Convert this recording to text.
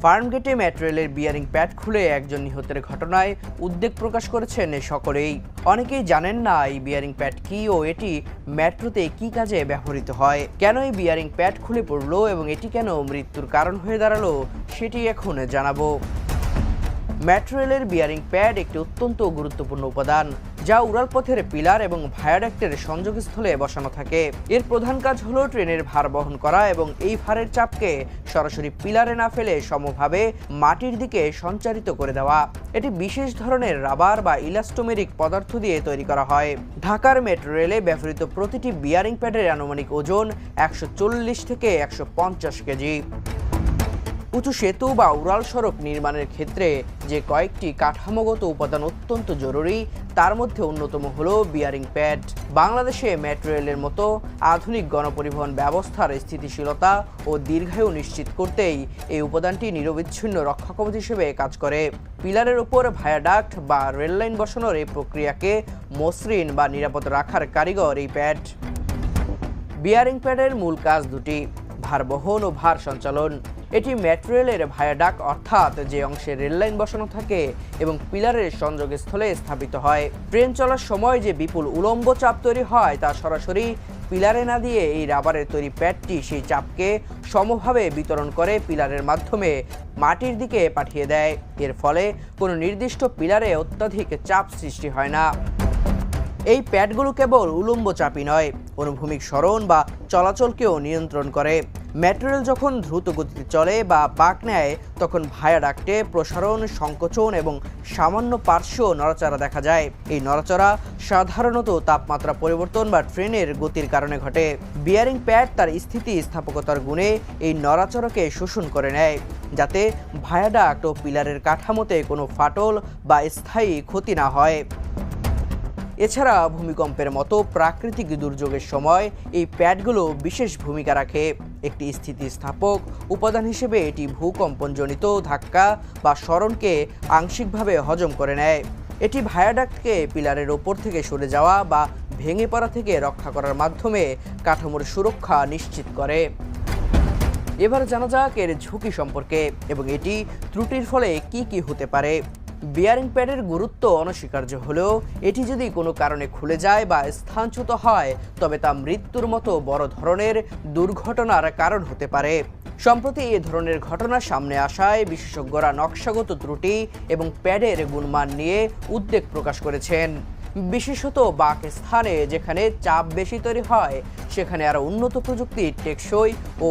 ফার্মগেটে metro রেলের bearing pad খুলে একজন নিহতের ঘটনায় উদ্বেগ প্রকাশ করেছেন সকলেই। অনেকেই জানেন না এই বিয়ারিং প্যাড কি ও এটি মেট্রোতে কি কাজে ব্যবহৃত হয়, কেন এই বিয়ারিং প্যাড খুলে পড়লো এবং এটি কেন মৃত্যুর কারণ হয়ে দাঁড়ালো সেটি এখন জানাবো। মেট্রো রেলের বিয়ারিং প্যাড একটি অত্যন্ত গুরুত্বপূর্ণ উপাদান, যা উড়ালপথের পিলার এবং ভায়াডাক্টের সংযোগস্থলে বসানো থাকে। এর প্রধান কাজ হলো ট্রেনের ভার বহন করা এবং এই ভারের চাপকে সরাসরি পিলারে না ফেলে সমভাবে মাটির দিকে সঞ্চারিত করে দেওয়া। এটি বিশেষ ধরনের রাবার বা ইলাস্টোমেরিক পদার্থ দিয়ে তৈরি করা হয়। ঢাকার মেট্রো রেলে ব্যবহৃত প্রতিটি বিয়ারিং প্যাডের আনুমানিক ওজন 140 থেকে 150 কেজি। উঁচু সেতু বা উড়াল সড়ক নির্মাণের ক্ষেত্রে যে কয়েকটি কাঠামোগত উপাদান অত্যন্ত জরুরি, তার মধ্যে অন্যতম হলো বিয়ারিং প্যাড। বাংলাদেশে মেট্রো রেলের মতো আধুনিক গণপরিবহন ব্যবস্থার স্থিতিশীলতা ও দীর্ঘায়ু নিশ্চিত করতেই এই উপাদানটি নিরবিচ্ছিন্ন রক্ষাকবচ হিসেবে কাজ করে। পিলারের উপর ভায়াডাক্ট বা রেললাইন বসানোর এই প্রক্রিয়াকে মসৃণ বা নিরাপদ রাখার কারিগর এই প্যাড। বিয়ারিং প্যাডের মূল কাজ দুটি: ভার বহন ও ভার সঞ্চালন। এটি মেট্রো রেলের ভায়াডাক্ট অর্থাৎ যে অংশে রেললাইন বসানো থাকে এবং পিলারের সংযোগস্থলে স্থাপিত হয়। ট্রেন চলার সময় যে বিপুল উলম্ব চাপ তৈরি হয় তা সরাসরি পিলারে না দিয়ে এই রাবারের তৈরি প্যাডটি সেই চাপকে সমভাবে বিতরণ করে পিলারের মাধ্যমে মাটির দিকে পাঠিয়ে দেয়। এর ফলে কোনো নির্দিষ্ট পিলারে অত্যাধিক চাপ সৃষ্টি হয় না। এই প্যাডগুলো কেবল উলম্ব চাপই নয়, অনুভূমিক সরণ বা চলাচলকেও নিয়ন্ত্রণ করে। মেট্রো রেল যখন দ্রুত গতিতে চলে বা বাঁক নেয়, তখন ভায়াডাক্টে প্রসারণ, সংকোচন এবং সামান্য পার্শ্ব নড়াচড়া দেখা যায়। এই নড়াচড়া সাধারণত তাপমাত্রা পরিবর্তন বা ট্রেনের গতির কারণে ঘটে। বিয়ারিং প্যাড তার স্থিতিস্থাপকতার গুণে এই নড়াচড়াকে শোষণ করে নেয়, যাতে ভায়াডাক্ট ও পিলারের কাঠামোতে কোনো ফাটল বা স্থায়ী ক্ষতি না হয়। এছাড়া ভূমিকম্পের মতো প্রাকৃতিক দুর্যোগের সময় এই প্যাডগুলো বিশেষ ভূমিকা রাখে। একটি স্থিতিস্থাপক উপাদান হিসেবে এটি ভূকম্পনজনিত ধাক্কা বা সরণকে আংশিকভাবে হজম করে নেয়। এটি ভায়াডাক্টকে পিলারের ওপর থেকে সরে যাওয়া বা ভেঙে পড়া থেকে রক্ষা করার মাধ্যমে কাঠামোর সুরক্ষা নিশ্চিত করে। এবার জানা যাক এর ঝুঁকি সম্পর্কে এবং এটি ত্রুটির ফলে কি কি হতে পারে। বিয়ারিং প্যাডের গুরুত্ব অনস্বীকার্য হলেও এটি যদি কোনো কারণে খুলে যায় বা স্থানচ্যুত হয়, তবে তা মৃত্যুর মতো বড় ধরনের দুর্ঘটনার কারণ হতে পারে। সম্প্রতি এ ধরনের ঘটনা সামনে আসায় বিশেষজ্ঞরা নকশাগত ত্রুটি এবং প্যাডের গুণমান নিয়ে উদ্বেগ প্রকাশ করেছেন। বিশেষত বাঁক স্থানে যেখানে চাপ বেশি তৈরি হয়, সেখানে আরও উন্নত প্রযুক্তির টেকসই ও